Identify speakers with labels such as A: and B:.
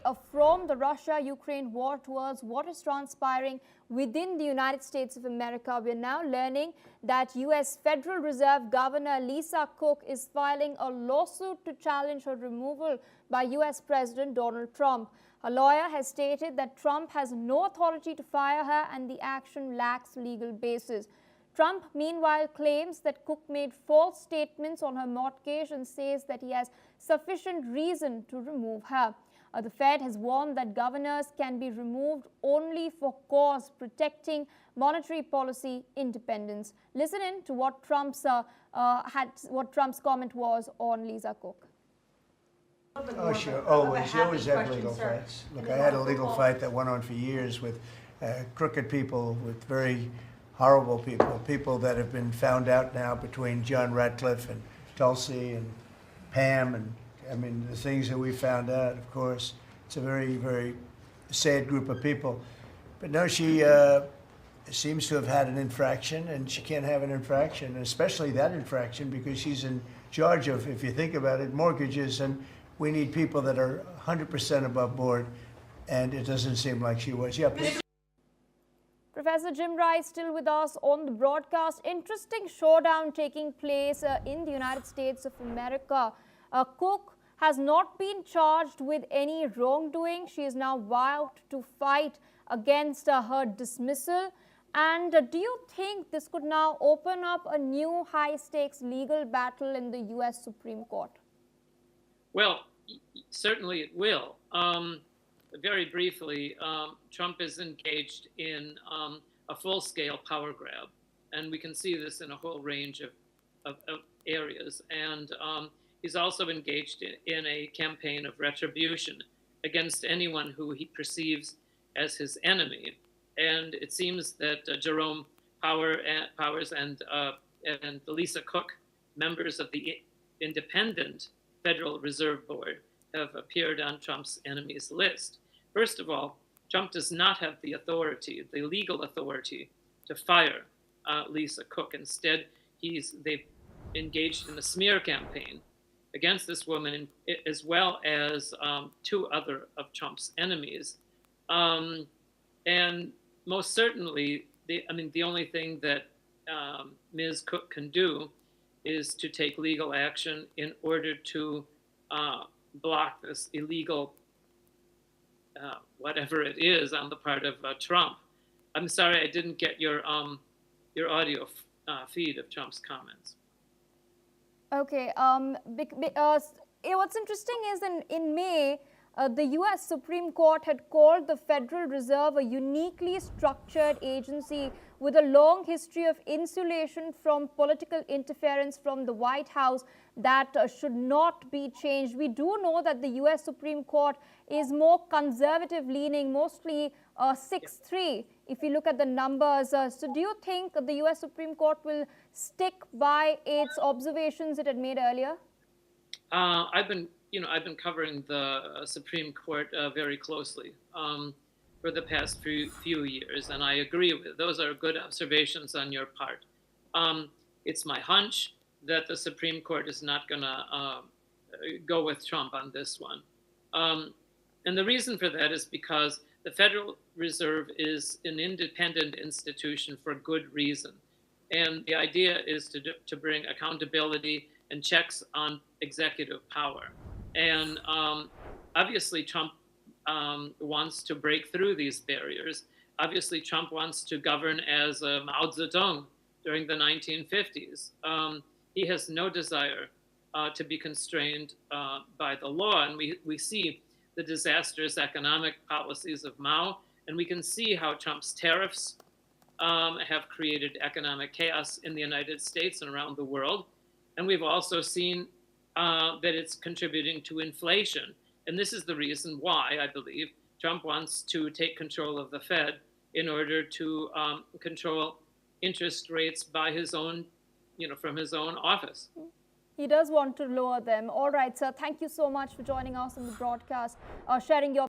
A: away from the Russia-Ukraine war towards what is transpiring within the United States of America. We're now learning that U.S. Federal Reserve Governor Lisa Cook is filing a lawsuit to challenge her removal by U.S. President Donald Trump. Her lawyer has stated that Trump has no authority to fire her and the action lacks legal basis. Trump, meanwhile, claims that Cook made false statements on her mortgage and says that he has sufficient reason to remove her. The Fed has warned that governors can be removed only for cause protecting monetary policy independence. Listen in to what Trump's comment was on Lisa Cook.
B: Oh, sure. Always. You always have legal fights. Look, I had a legal fight that went on for years with crooked people, with very horrible people, people that have been found out now between John Ratcliffe and Tulsi and Pam. And I mean, the things that we found out, of course, it's a very, very sad group of people. But no, she seems to have had an infraction, and she can't have an infraction, especially that infraction, because she's in charge of, if you think about it, mortgages, and we need people that are 100% above board, and it doesn't seem like she was. Yeah, please.
A: Professor Jim Rice still with us on the broadcast. Interesting showdown taking place in the United States of America. Cook has not been charged with any wrongdoing. She is now vowed to fight against her dismissal. And do you think this could now open up a new high-stakes legal battle in the U.S. Supreme Court?
C: Well, certainly it will. Very briefly, Trump is engaged in a full-scale power grab, and we can see this in a whole range of areas. And he's also engaged in a campaign of retribution against anyone who he perceives as his enemy. And it seems that Jerome Powers and Lisa Cook, members of the independent Federal Reserve Board, have appeared on Trump's enemies list. First of all, Trump does not have the authority, the legal authority, to fire Lisa Cook. Instead, they've engaged in a smear campaign against this woman, as well as two other of Trump's enemies. And most certainly, the only thing that Ms. Cook can do is to take legal action in order to block this illegal whatever it is on the part of Trump. I'm sorry, I didn't get your audio feed of Trump's comments.
A: Okay. What's interesting is in May, the U.S. Supreme Court had called the Federal Reserve a uniquely structured agency with a long history of insulation from political interference from the White House that should not be changed. We do know that the U.S. Supreme Court is more conservative leaning, mostly 6-3, if you look at the numbers. So do you think the U.S. Supreme Court will stick by its observations it had made earlier?
C: I've been covering the Supreme Court very closely for the past few years, and I agree with it. Those are good observations on your part. It's my hunch that the Supreme Court is not going to go with Trump on this one. And the reason for that is because the Federal Reserve is an independent institution for good reason. And the idea is to bring accountability and checks on executive power. And obviously, Trump wants to break through these barriers. Obviously, Trump wants to govern as Mao Zedong during the 1950s. He has no desire to be constrained by the law. And we see the disastrous economic policies of Mao, and we can see how Trump's tariffs have created economic chaos in the United States and around the world. And we've also seen that it's contributing to inflation. And this is the reason why, I believe, Trump wants to take control of the Fed in order to control interest rates by his own, from his own office.
A: He does want to lower them. All right, sir. Thank you so much for joining us on the broadcast, sharing your